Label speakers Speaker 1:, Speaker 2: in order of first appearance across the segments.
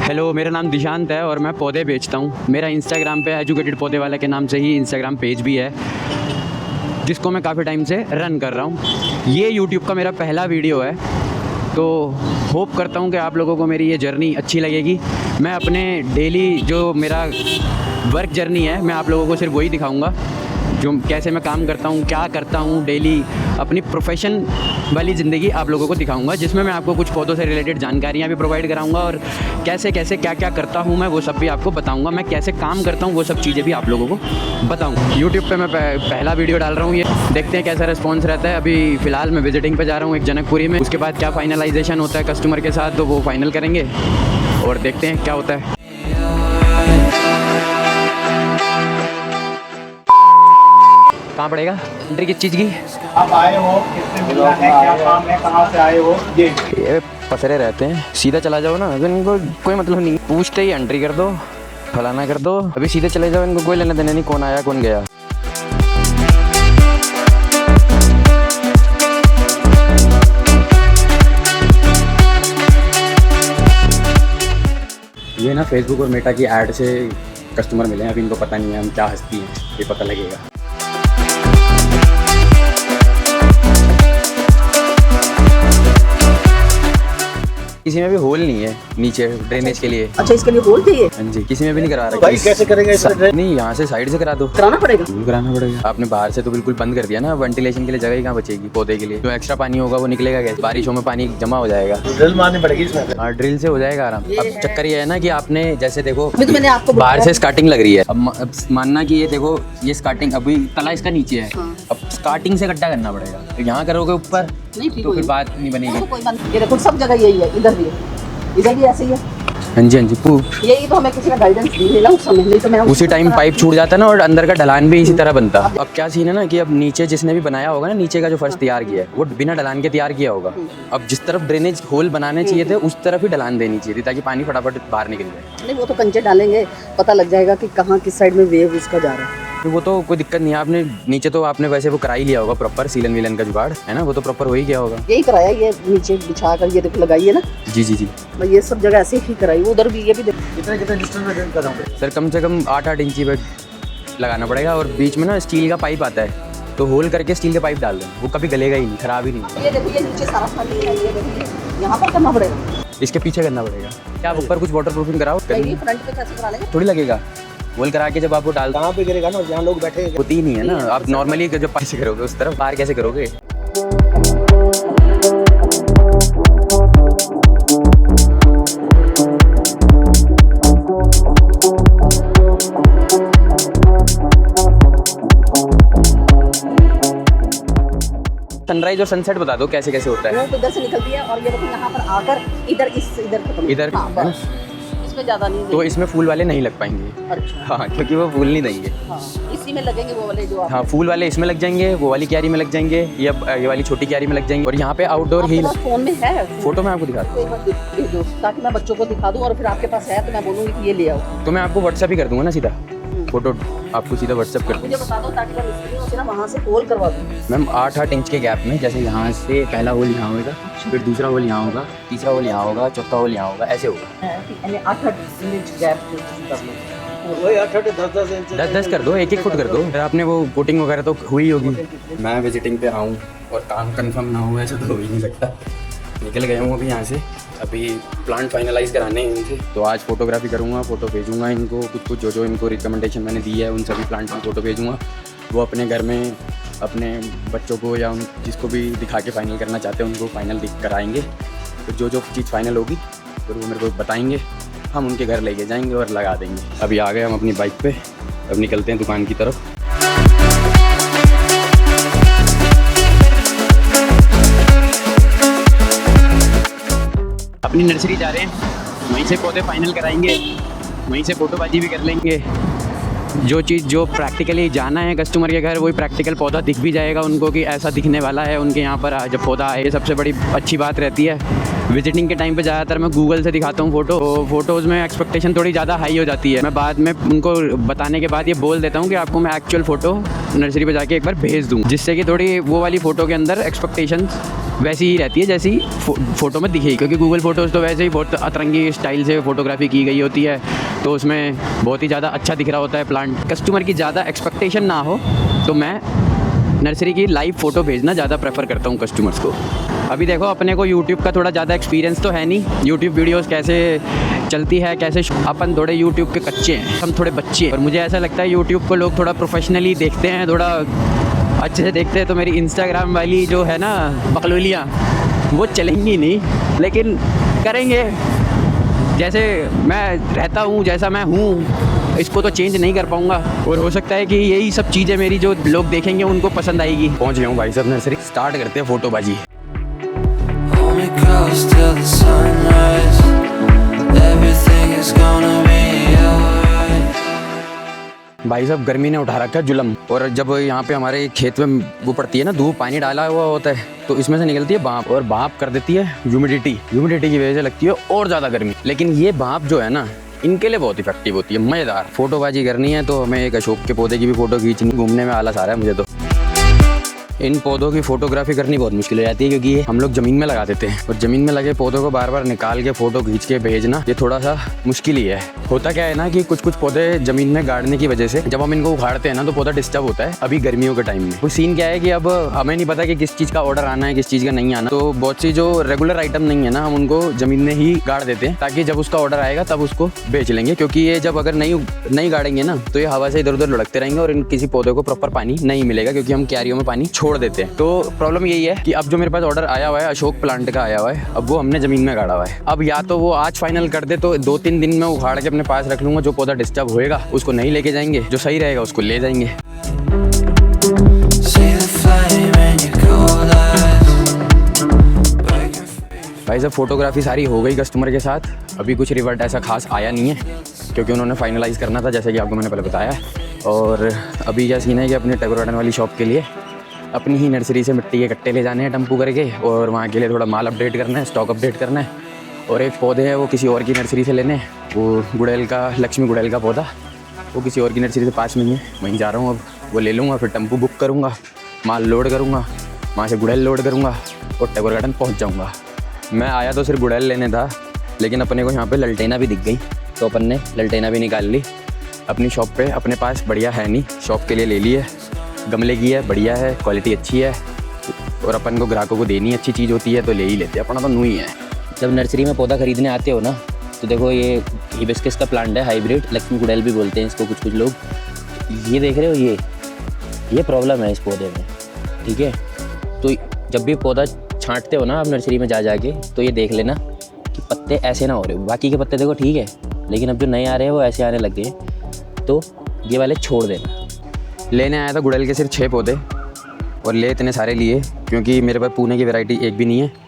Speaker 1: Hello, मेरा नाम दिशांत है और मैं पौधे बेचता हूँ। मेरा इंस्टाग्राम पे एजुकेटेड पौधे वाला के नाम से ही इंस्टाग्राम पेज भी है, जिसको मैं काफ़ी टाइम से रन कर रहा हूँ। ये यूट्यूब का मेरा पहला वीडियो है, तो होप करता हूँ कि आप लोगों को मेरी ये जर्नी अच्छी लगेगी। मैं अपने डेली जो मेरा वर्क जर्नी है, मैं आप लोगों को सिर्फ वही दिखाऊँगा, जो कैसे मैं काम करता हूँ, क्या करता हूँ डेली, अपनी प्रोफेशन वाली ज़िंदगी आप लोगों को दिखाऊंगा, जिसमें मैं आपको कुछ पौधों से रिलेटेड जानकारियाँ भी प्रोवाइड कराऊंगा और कैसे कैसे क्या क्या करता हूँ मैं वो सब भी आपको बताऊंगा। मैं कैसे काम करता हूँ वो सब चीज़ें भी आप लोगों को बताऊँगा। यूट्यूब पे मैं पहला वीडियो डाल रहा हूँ, ये देखते हैं कैसा रिस्पॉन्स रहता है। अभी फ़िलहाल मैं विजिटिंग पे जा रहा हूँ एक जनकपुरी में, उसके बाद क्या फाइनलाइजेशन होता है कस्टमर के साथ तो वो फाइनल करेंगे और देखते हैं क्या होता है। कहाँ पड़ेगा एंट्री किस चीज़ की?
Speaker 2: आप आए हो, किससे मिलना है, क्या काम है, कहाँ से आए हो? ये
Speaker 1: पसरे रहते हैं, सीधा चला जाओ ना, इनको कोई मतलब नहीं, पूछते ही एंट्री कर दो, फलाना कर दो, अभी सीधे चले जाओ, इनको कोई लेना देना नहीं कौन आया कौन गया। ये ना फेसबुक और मेटा की ऐड से कस्टमर मिले हैं, अभी इनको पता नहीं है हम क्या हस्ती हैं, ये पता लगेगा। किसी में भी होल नहीं है नीचे ड्रेनेज के लिए।
Speaker 3: अच्छा, इसके लिए होल चाहिए?
Speaker 1: हाँ जी, किसी में भी नहीं करा रहा।
Speaker 2: भाई कैसे करेंगे इसमें?
Speaker 1: नहीं, यहाँ से साइड से करा दो।
Speaker 3: कराना पड़ेगा?
Speaker 1: कराना पड़ेगा। आपने बाहर से तो बिल्कुल बंद कर दिया ना, वेंटिलेशन के लिए जगह ही कहाँ बचेगी पौधे के लिए। जो एक्स्ट्रा पानी होगा वो निकलेगा कैसे? बारिशों में पानी जमा हो जाएगा,
Speaker 2: ड्रिल मारनी पड़ेगी इसमें।
Speaker 1: हाँ, ड्रिल से हो जाएगा आराम। अब चक्कर ये है ना कि आपने जैसे देखो
Speaker 3: तो मैंने आपको
Speaker 1: बाहर से स्टार्टिंग लग रही है, अब मानना कि ये देखो ये स्टार्टिंग अभी तला इसका नीचे है, अब स्टार्टिंग से गड्ढा करना पड़ेगा। तो यहाँ करोगे ऊपर तो फिर बात नहीं बनेगी।
Speaker 3: कोई बात नहीं, ये देखो सब जगह यही है, इधर भी है, इधर भी ऐसे ही है।
Speaker 1: हाँ जी, हाँ जी,
Speaker 3: यही तो हमें किसी ने गाइडेंस दी है ना उस समय, नहीं तो मैं
Speaker 1: उसी टाइम पाइप छूट जाता ना और अंदर का ढलान भी इसी तरह बनता। अब क्या सीन है ना कि अब नीचे जिसने भी बनाया होगा ना, नीचे का जो फर्श तैयार किया है वो बिना ढलान के तैयार किया होगा। अब जिस तरफ ड्रेनेज होल बनाने चाहिए थे उस तरफ ही ढलान देनी चाहिए थी, ताकि पानी फटाफट बाहर निकल जाए।
Speaker 3: नहीं, वो तो कंचे डालेंगे, पता लग जाएगा कि कहाँ किस साइड में वेव इसका जा रहा है।
Speaker 1: तो वो तो कोई दिक्कत नहीं है। आपने नीचे तो आपने वैसे वो करा ही लिया होगा प्रॉपर, सीलन वीलन का जुगाड़ है ना, वो तो प्रॉपर हो ही गया होगा।
Speaker 3: यही कराया, ये नीचे बिछा कर ये देखो लगाई है ना।
Speaker 1: जी जी जी,
Speaker 3: मैं ये सब जगह ऐसे ही कराई, उधर भी ये भी देखो।
Speaker 2: कितने डिस्टेंस में ड्रिल कराऊंगे?
Speaker 1: सर कम से कम 8-8 इंची पे लगाना पड़ेगा और बीच में ना स्टील का पाइप आता है, तो होल करके स्टील का पाइप डाल दें, वो कभी गलेगा ही नहीं, खराब ही नहीं।
Speaker 3: ये देखो, ये नीचे सारा पानी है, ये देखो यहाँ पर करना पड़ेगा,
Speaker 1: इसके पीछे करना पड़ेगा। क्या आप ऊपर कुछ वाटर प्रूफिंग कराओ?
Speaker 3: नहीं फ्रंट पे कैसे करा लेंगे?
Speaker 1: थोड़ी लगेगा, होल करा के जब आप वो डाल
Speaker 2: कहाँ पे गिरेगा ना, जहाँ लोग बैठे
Speaker 1: होती ही नहीं है ना। आप नॉर्मली जब पास करोगे उस तरफ बाहर कैसे करोगे? सनराइज और सनसेट बता दो कैसे कैसे होता है।
Speaker 3: वो इधर से निकलती है और ये देखो यहाँ पर आकर इधर खत्म,
Speaker 1: इधर
Speaker 3: हाँ,
Speaker 1: है ना?
Speaker 3: बस इसमें ज़्यादा नहीं
Speaker 1: तो इसमें फूल वाले नहीं लग पाएंगे।
Speaker 3: अच्छा,
Speaker 1: हाँ, क्योंकि वो फूल नहीं देंगे।
Speaker 3: हाँ, इसी में लगेंगे वो वाले जो
Speaker 1: हाँ, फूल वाले इसमें लग जाएंगे, वो वाली क्यारी में लग जाएंगे, या ये वाली छोटी क्यारी में लग जाएंगे। और यहाँ पे आउटडोर ही
Speaker 3: फोन में है,
Speaker 1: फोटो मैं आपको दिखा दूँ,
Speaker 3: तो एक बार भेजो ताकि मैं बच्चों को दिखा दूँ, और फिर आपके पास है तो मैं बोलूँगी कि ये ले आओ।
Speaker 1: तो मैं आपको व्हाट्सएप ही कर दूंगा ना, सीधा फोटो आपको सीधा व्हाट्सएप कर
Speaker 3: मुझे
Speaker 1: दूँगा।
Speaker 3: बता दो ताकि मैं मिस्त्री को ना वहाँ से होल करवा दूँ।
Speaker 1: मैम 8-8 इंच के गैप में, जैसे यहाँ से पहला होल यहाँ होगा, फिर दूसरा होल यहाँ होगा, तीसरा होल यहाँ होगा, चौथा होल यहाँ होगा, ऐसे होगा।
Speaker 3: 8-8 इंच गैप कर लो,
Speaker 2: वही 8-8 10-10 इंच
Speaker 1: 10-10 कर दो, 1-1 फुट कर दो। फिर आपने वो कोटिंग वगैरह तो हुई होगी। मैं विजिटिंग पे आऊँ और काम कंफर्म ना हो ऐसा तो हो ही नहीं सकता। निकल गया हूँ अभी यहाँ से, अभी प्लांट फाइनलाइज कराने हैं इनसे, तो आज फोटोग्राफी करूँगा, फ़ोटो भेजूँगा इनको, कुछ जो इनको रिकमेंडेशन मैंने दी है उन सभी प्लांट की फ़ोटो भेजूँगा। वो अपने घर में अपने बच्चों को या उन जिसको भी दिखा के फाइनल करना चाहते हैं उनको फाइनल दिख कराएँगे। फिर जो चीज़ फाइनल होगी फिर वो मेरे को बताएँगे, हम उनके घर लेके जाएंगे और लगा देंगे। अभी आ गए हम अपनी बाइक पे, अब निकलते हैं दुकान की तरफ। अपनी नर्सरी जा रहे हैं, वहीं से पौधे फाइनल कराएंगे, वहीं से फ़ोटोबाजी भी कर लेंगे। जो चीज़ जो प्रैक्टिकली जाना है कस्टमर के घर, वही प्रैक्टिकल पौधा दिख भी जाएगा उनको कि ऐसा दिखने वाला है उनके यहाँ पर जब पौधा आए। ये सबसे बड़ी अच्छी बात रहती है। विजिटिंग के टाइम पे ज़्यादातर मैं गूगल से दिखाता हूँ फ़ोटो, तो फ़ोटोज़ में एक्सपेक्टेशन थोड़ी ज़्यादा हाई हो जाती है। मैं बाद में उनको बताने के बाद ये बोल देता हूँ कि आपको मैं एक्चुअल फ़ोटो नर्सरी पे जाके एक बार भेज दूँ, जिससे कि थोड़ी वो वाली फ़ोटो के अंदर एक्सपेक्टेशन वैसी ही रहती है जैसी फ़ोटो में दिखेगी, क्योंकि गूगल फ़ोटोज़ तो वैसे ही बहुत अतरंगी स्टाइल से फ़ोटोग्राफी की गई होती है, तो उसमें बहुत ही ज़्यादा अच्छा दिख रहा होता है प्लांट। कस्टमर की ज़्यादा एक्सपेक्टेशन ना हो तो मैं नर्सरी की लाइव फ़ोटो भेजना ज़्यादा प्रेफर करता हूँ कस्टमर्स को। अभी देखो अपने को यूट्यूब का थोड़ा ज़्यादा एक्सपीरियंस तो है नहीं, यूट्यूब वीडियोस कैसे चलती है कैसे, अपन थोड़े यूट्यूब के कच्चे हैं, हम थोड़े बच्चे हैं। और मुझे ऐसा लगता है यूट्यूब को लोग थोड़ा प्रोफेशनली देखते हैं, थोड़ा अच्छे से देखते हैं। तो मेरी इंस्टाग्राम वाली जो है ना बकलोलियाँ वो चलेंगी नहीं, लेकिन करेंगे। जैसे मैं रहता हूँ, जैसा मैं हूँ, इसको तो चेंज नहीं कर पाऊँगा। और हो सकता है कि यही सब चीज़ें मेरी जो लोग देखेंगे उनको पसंद आएगी। पहुँच गया हूँ भाई साहब नर्सरी, स्टार्ट करते हैं फ़ोटोबाजी।
Speaker 4: Till the sunrise, everything is gonna be alright.
Speaker 1: भाई साहब गर्मी ने उठा रखा है जुलम। और जब यहाँ पे हमारे खेत में वो पड़ती है ना धूप, पानी डाला हुआ होता है, तो इसमें से निकलती है भाप, और भाप कर देती है ह्यूमिडिटी की वजह से लगती है और ज़्यादा गर्मी। लेकिन ये भाप जो है ना इनके लिए बहुत इफेक्टिव होती है, मज़ेदार। फोटोबाजी करनी है तो हमें एक अशोक के पौधे की भी फ़ोटो खींचनी, घूमने में आलस आ रहा है मुझे तो। इन पौधों की फोटोग्राफी करनी बहुत मुश्किल हो जाती है, क्योंकि ये हम लोग ज़मीन में लगा देते हैं, और ज़मीन में लगे पौधों को बार बार निकाल के फ़ोटो खींच के भेजना ये थोड़ा सा मुश्किल ही है। होता क्या है ना कि कुछ पौधे ज़मीन में गाड़ने की वजह से जब हम इनको उखाड़ते हैं ना तो पौधा डिस्टर्ब होता है। अभी गर्मियों के टाइम में वो सीन क्या है कि अब हमें नहीं पता कि किस चीज़ का ऑर्डर आना है, किस चीज़ का नहीं आना, तो बहुत सी जो रेगुलर आइटम नहीं है ना हम उनको ज़मीन में ही गाड़ देते हैं, ताकि जब उसका ऑर्डर आएगा तब उसको बेच लेंगे। क्योंकि ये जब अगर नहीं गाड़ेंगे ना तो ये हवा से इधर उधर लुढ़कते रहेंगे और इन किसी पौधे को प्रॉपर पानी नहीं मिलेगा, क्योंकि हम क्यारियों में पानी छोड़ देते हैं। तो प्रॉब्लम यही है कि अब जो मेरे पास ऑर्डर आया हुआ है अशोक प्लांट का आया हुआ है, अब वो हमने ज़मीन में गाड़ा हुआ है। अब या तो वो आज फाइनल कर दे तो 2-3 दिन में उखाड़ के अपने पास रख लूँगा, जो पौधा डिस्टर्ब होएगा उसको नहीं लेके जाएंगे, जो सही रहेगा उसको ले जाएंगे। भाई साहब फोटोग्राफी सारी हो गई कस्टमर के साथ, अभी कुछ रिवर्ट ऐसा खास आया नहीं है, क्योंकि उन्होंने फाइनलाइज़ करना था जैसे कि आपको मैंने पहले बताया। और अभी क्या सीन है कि अपने टैगोर गार्डन वाली शॉप के लिए अपनी ही नर्सरी से मिट्टी के कट्टे ले जाने हैं टम्पू करके, और वहाँ के लिए थोड़ा माल अपडेट करना है, स्टॉक अपडेट करना है। और एक पौधे है वो किसी और की नर्सरी से लेने हैं, वो गुड़ैल का, लक्ष्मी गुड़ैल का पौधा, वो किसी और की नर्सरी से पास में ही है, वहीं जा रहा हूँ। अब वो ले लूँगा, फिर टम्पू बुक करूँगा, माल लोड करूँगा, वहाँ से गुड़ैल लोड करूँगा और टैगोर गार्डन पहुँच जाऊँगा। मैं आया तो सिर्फ गुड़ैल लेने था, लेकिन अपने को यहाँ पे ललटेना भी दिख गई, तो अपन ने ललटेना भी निकाल ली। अपनी शॉप पे अपने पास बढ़िया है नहीं, शॉप के लिए ले ली है, गमले की है, बढ़िया है, क्वालिटी अच्छी है, और अपन को ग्राहकों को देनी अच्छी चीज़ होती है तो ले ही लेते हैं, अपना तो नू ही है। जब नर्सरी में पौधा खरीदने आते हो ना तो देखो ये हिबिस्कस का प्लांट है, हाइब्रिड, लक्ष्मी गुड़ैल भी बोलते हैं इसको कुछ लोग। ये देख रहे हो, ये प्रॉब्लम है इस पौधे में, ठीक है। तो जब भी पौधा छांटते हो ना आप नर्सरी में जा के, तो ये देख लेना कि पत्ते ऐसे ना हो रहे हो। बाकी के पत्ते देखो ठीक है, लेकिन अब जो नए आ रहे हैं वो ऐसे आने लग गए, तो ये वाले छोड़ देना। लेने आया था गुड़ैल के सिर्फ 6 पौधे, और ले इतने सारे लिए क्योंकि मेरे पास पुणे की वैरायटी एक भी नहीं है।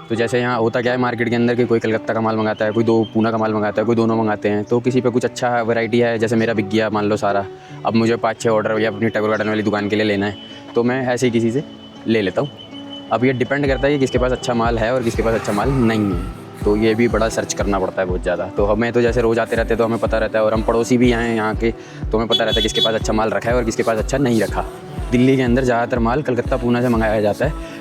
Speaker 1: तो जैसे यहाँ होता क्या है मार्केट के अंदर कि कोई कलकत्ता का माल मंगाता है, कोई 2 पूना का माल मंगाता है, कोई दोनों मंगाते हैं, तो किसी पे कुछ अच्छा वैरायटी है, जैसे मेरा बिक गया मान लो सारा, अब मुझे 5-6 ऑर्डर या अपनी टैगोर गार्डन वाली दुकान के लिए लेना है, तो मैं ऐसे ही किसी से ले लेता हूँ। अब ये डिपेंड करता है कि किसके पास अच्छा माल है और किसके पास अच्छा माल नहीं है, तो ये भी बड़ा सर्च करना पड़ता है बहुत ज़्यादा। तो हमें तो जैसे रोज़ आते रहते तो हमें पता रहता है, और हम पड़ोसी भी हैं यहाँ के, तो हमें पता रहता है किसके पास अच्छा माल रखा है और किसके पास अच्छा नहीं रखा। दिल्ली के अंदर ज़्यादातर माल कलकत्ता पूना से मंगाया जाता है,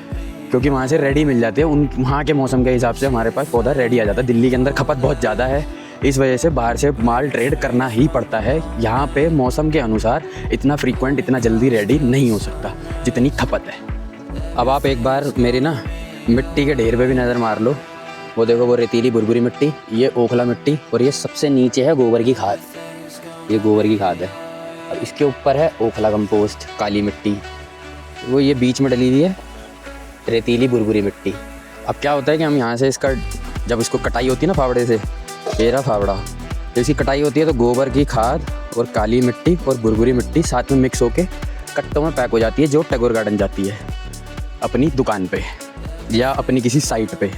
Speaker 1: क्योंकि वहाँ से रेडी मिल जाते हैं, वहाँ के मौसम के हिसाब से हमारे पास पौधा रेडी आ जाता है। दिल्ली के अंदर खपत बहुत ज़्यादा है, इस वजह से बाहर से माल ट्रेड करना ही पड़ता है। यहाँ पे मौसम के अनुसार इतना फ्रीक्वेंट, इतना जल्दी रेडी नहीं हो सकता जितनी खपत है। अब आप एक बार मेरी ना मिट्टी के ढेर पे भी नज़र मार लो, वो देखो, वो रेतीली बुरबुरी मिट्टी, ये ओखला मिट्टी, और ये सबसे नीचे है गोबर की खाद, ये गोबर की खाद है। अब इसके ऊपर है ओखला कंपोस्ट, काली मिट्टी, वो ये बीच में डली हुई है रेतीली बुरबुरी मिट्टी। अब क्या होता है कि हम यहाँ से इसका जब इसको कटाई होती है ना फावड़े से, पेरा फावड़ा, तो इसकी कटाई होती है तो गोबर की खाद और काली मिट्टी और बुरबुरी मिट्टी साथ में मिक्स होके कट्टों में पैक हो जाती है, जो टैगोर गार्डन जाती है अपनी दुकान पे या अपनी किसी साइट पे,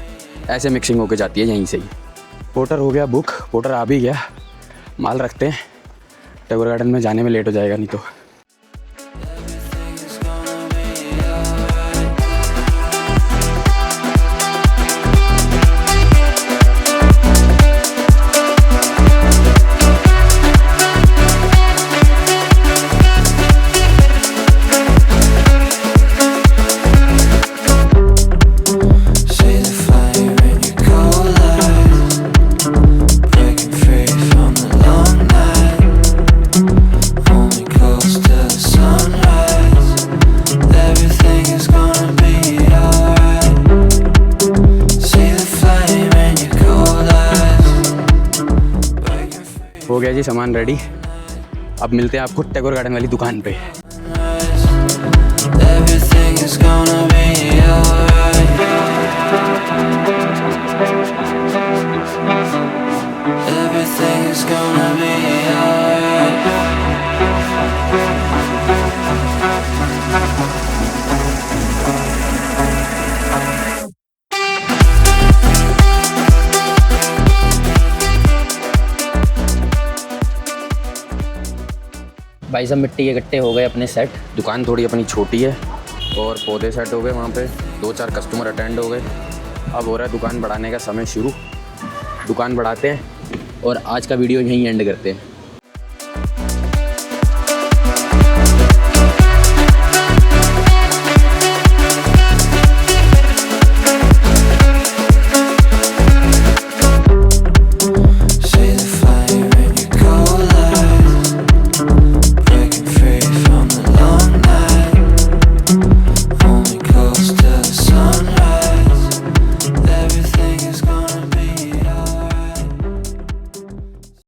Speaker 1: ऐसे मिक्सिंग होके जाती है यहीं से ही। पोर्टर हो गया बुक, पोर्टर आ भी गया, माल रखते हैं, टैगोर गार्डन में जाने में लेट हो जाएगा नहीं तो। हो गया जी सामान रेडी। अब मिलते हैं आपको टैगोर गार्डन वाली दुकान पे।
Speaker 4: Everything is gonna be alright. Everything is gonna be alright.
Speaker 1: भाई साहब मिट्टी के गट्टे हो गए अपने सेट। दुकान थोड़ी अपनी छोटी है और पौधे सेट हो गए वहाँ पे। 2-4 कस्टमर अटेंड हो गए। अब हो रहा है दुकान बढ़ाने का समय शुरू। दुकान बढ़ाते हैं और आज का वीडियो यहीं एंड करते हैं।